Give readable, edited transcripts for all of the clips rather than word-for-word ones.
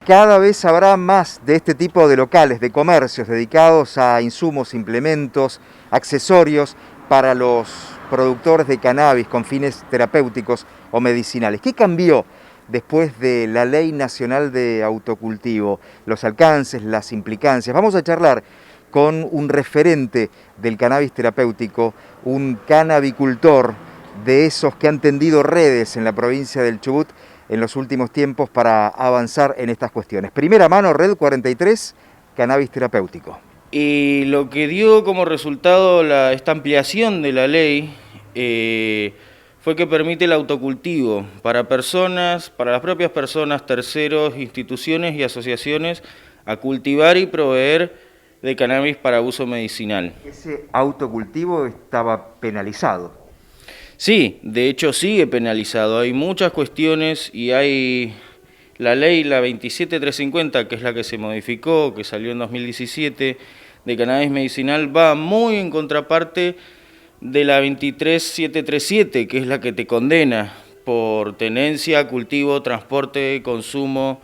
cada vez habrá más de este tipo de locales, de comercios dedicados a insumos, implementos, accesorios para los productores de cannabis con fines terapéuticos o medicinales. ¿Qué cambió después de la Ley Nacional de Autocultivo? Los alcances, las implicancias. Vamos a charlar con un referente del cannabis terapéutico, un cannabicultor de esos que han tendido redes en la provincia del Chubut en los últimos tiempos para avanzar en estas cuestiones. Primera mano, Red 43, cannabis terapéutico. Y lo que dio como resultado esta ampliación de la ley fue que permite el autocultivo para personas, para las propias personas, terceros, instituciones y asociaciones a cultivar y proveer de cannabis para uso medicinal. Ese autocultivo estaba penalizado. Sí, de hecho sigue penalizado. Hay muchas cuestiones y hay la ley, la 27350, que es la que se modificó, que salió en 2017, de cannabis medicinal, va muy en contraparte de la 23737, que es la que te condena por tenencia, cultivo, transporte, consumo,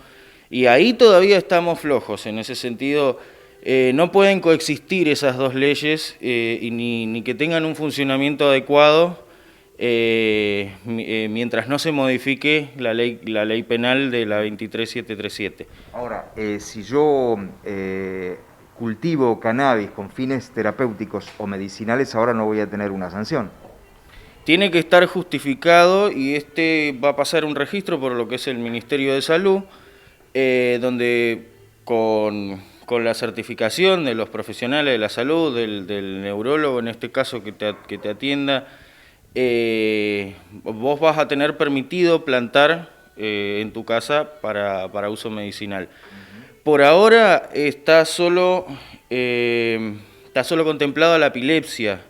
y ahí todavía estamos flojos. En ese sentido, no pueden coexistir esas dos leyes y ni que tengan un funcionamiento adecuado mientras no se modifique la ley penal de la 23737. Ahora, si yo cultivo cannabis con fines terapéuticos o medicinales, ahora no voy a tener una sanción. Tiene que estar justificado y va a pasar un registro por lo que es el Ministerio de Salud, donde con la certificación de los profesionales de la salud, del neurólogo en este caso que te atienda, vos vas a tener permitido plantar en tu casa para uso medicinal. Por ahora está solo contemplada la epilepsia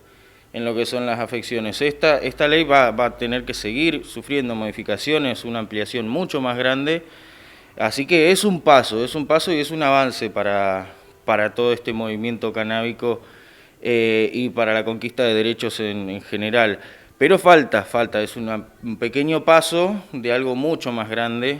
en lo que son las afecciones. Esta ley va a tener que seguir sufriendo modificaciones, una ampliación mucho más grande, así que es un paso y es un avance para todo este movimiento canábico y para la conquista de derechos en general. Pero falta, es un pequeño paso de algo mucho más grande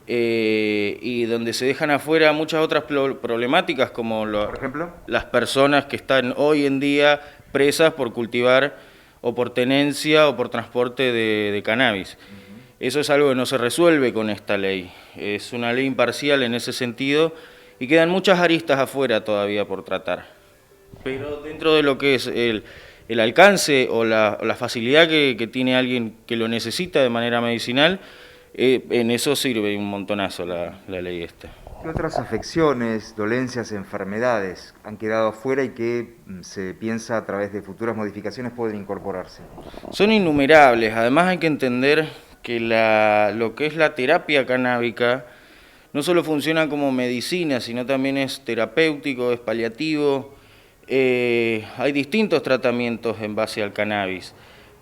y donde se dejan afuera muchas otras problemáticas como ¿Por ejemplo? las personas que están hoy en día presas por cultivar o por tenencia o por transporte de cannabis. Eso es algo que no se resuelve con esta ley. Es una ley imparcial en ese sentido y quedan muchas aristas afuera todavía por tratar. Pero dentro de lo que es el alcance o la facilidad que tiene alguien que lo necesita de manera medicinal, en eso sirve un montonazo la ley esta. ¿Qué otras afecciones, dolencias, enfermedades han quedado afuera y que se piensa a través de futuras modificaciones pueden incorporarse? Son innumerables. Además hay que entender que lo que es la terapia canábica no solo funciona como medicina, sino también es terapéutico, es paliativo. Hay distintos tratamientos en base al cannabis,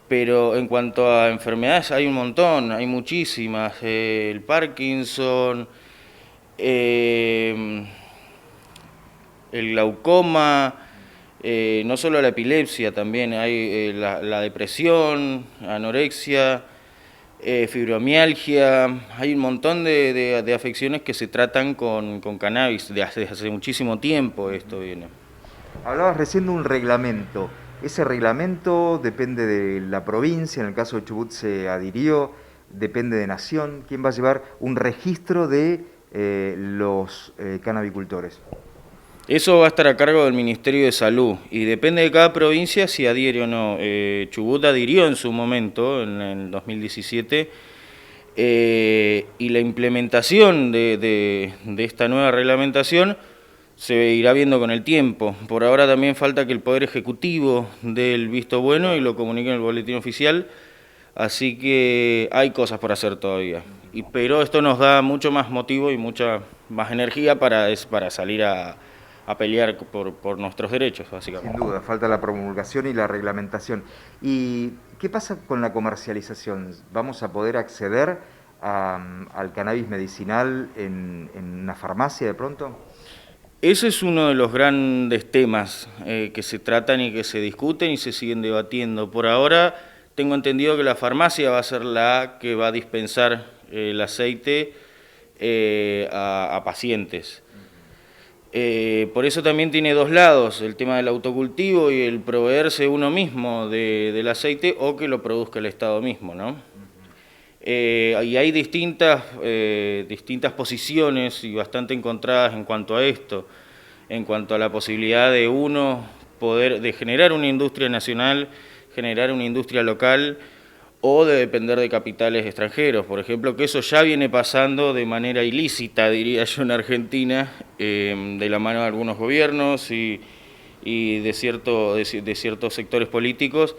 pero en cuanto a enfermedades hay un montón, hay muchísimas. El Parkinson, el glaucoma, no solo la epilepsia, también hay la depresión, anorexia, fibromialgia. Hay un montón de afecciones que se tratan con cannabis, desde hace muchísimo tiempo esto viene. Hablabas recién de un reglamento. Ese reglamento depende de la provincia, en el caso de Chubut se adhirió, depende de Nación. ¿Quién va a llevar un registro de los cannabicultores? Eso va a estar a cargo del Ministerio de Salud y depende de cada provincia si adhiere o no. Chubut adhirió en su momento, en el 2017, y la implementación de esta nueva reglamentación se irá viendo con el tiempo. Por ahora también falta que el Poder Ejecutivo dé el visto bueno y lo comunique en el boletín oficial, así que hay cosas por hacer todavía. Pero esto nos da mucho más motivo y mucha más energía para salir a pelear por nuestros derechos, básicamente. Sin duda, falta la promulgación y la reglamentación. ¿Y qué pasa con la comercialización? ¿Vamos a poder acceder al cannabis medicinal en una farmacia de pronto? Ese es uno de los grandes temas que se tratan y que se discuten y se siguen debatiendo. Por ahora tengo entendido que la farmacia va a ser la que va a dispensar el aceite a pacientes. Por eso también tiene dos lados, el tema del autocultivo y el proveerse uno mismo del aceite o que lo produzca el Estado mismo, ¿no? Y hay distintas posiciones y bastante encontradas en cuanto a esto, en cuanto a la posibilidad de de generar una industria nacional, generar una industria local o de depender de capitales extranjeros, por ejemplo, que eso ya viene pasando de manera ilícita, diría yo, en Argentina, de la mano de algunos gobiernos y de ciertos sectores políticos,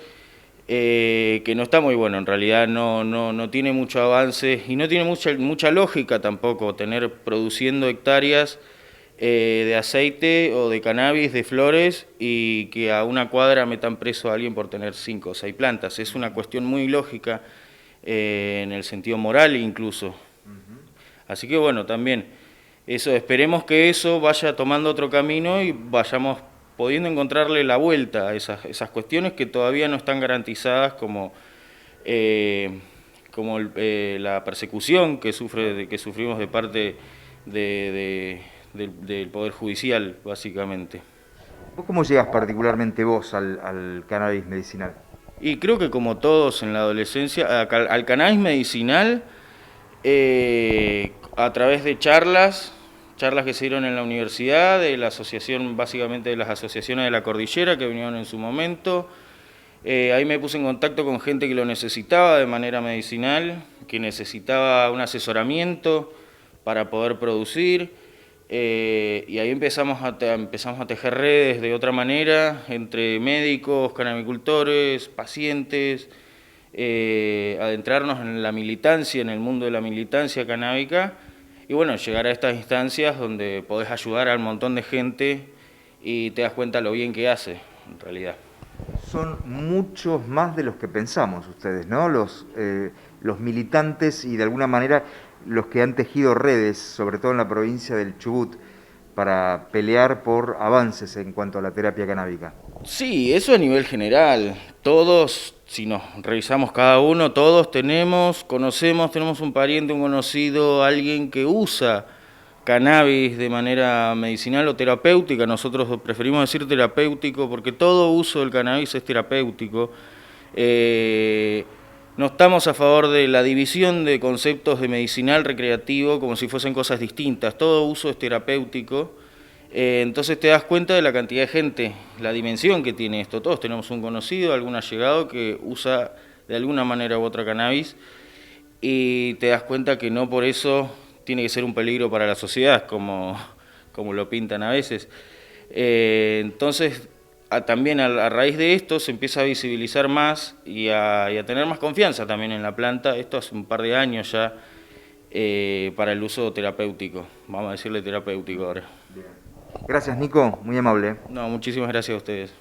que no está muy bueno, en realidad no tiene mucho avance y no tiene mucha lógica tampoco tener produciendo hectáreas de aceite o de cannabis, de flores, y que a una cuadra metan preso a alguien por tener 5 o 6 plantas. Es una cuestión muy lógica en el sentido moral incluso. Así que bueno, también esperemos que eso vaya tomando otro camino y vayamos pudiendo encontrarle la vuelta a esas cuestiones que todavía no están garantizadas, como la persecución que sufrimos de parte del Poder Judicial, básicamente. ¿Vos cómo llegas particularmente vos al cannabis medicinal? Y creo que como todos en la adolescencia, al cannabis medicinal, a través de charlas que se dieron en la universidad, de la asociación, básicamente de las asociaciones de la cordillera que vinieron en su momento. Ahí me puse en contacto con gente que lo necesitaba de manera medicinal, que necesitaba un asesoramiento para poder producir. Y ahí empezamos a tejer redes de otra manera, entre médicos, cannabiscultores, pacientes, adentrarnos en la militancia, en el mundo de la militancia canábica, y bueno, llegar a estas instancias donde podés ayudar a un montón de gente y te das cuenta lo bien que hace, en realidad. Son muchos más de los que pensamos ustedes, ¿no? Los militantes y de alguna manera los que han tejido redes, sobre todo en la provincia del Chubut, para pelear por avances en cuanto a la terapia canábica. Sí, eso a nivel general. Todos, si nos revisamos cada uno, todos tenemos un pariente, un conocido, alguien que usa cannabis de manera medicinal o terapéutica. Nosotros preferimos decir terapéutico porque todo uso del cannabis es terapéutico. No estamos a favor de la división de conceptos de medicinal, recreativo, como si fuesen cosas distintas. Todo uso es terapéutico. Entonces te das cuenta de la cantidad de gente, la dimensión que tiene esto. Todos tenemos un conocido, algún allegado que usa de alguna manera u otra cannabis, y te das cuenta que no por eso tiene que ser un peligro para la sociedad, como lo pintan a veces. Entonces, también a raíz de esto se empieza a visibilizar más y a tener más confianza también en la planta. Esto hace un par de años ya, para el uso terapéutico, vamos a decirle terapéutico ahora. Gracias, Nico, muy amable. No, muchísimas gracias a ustedes.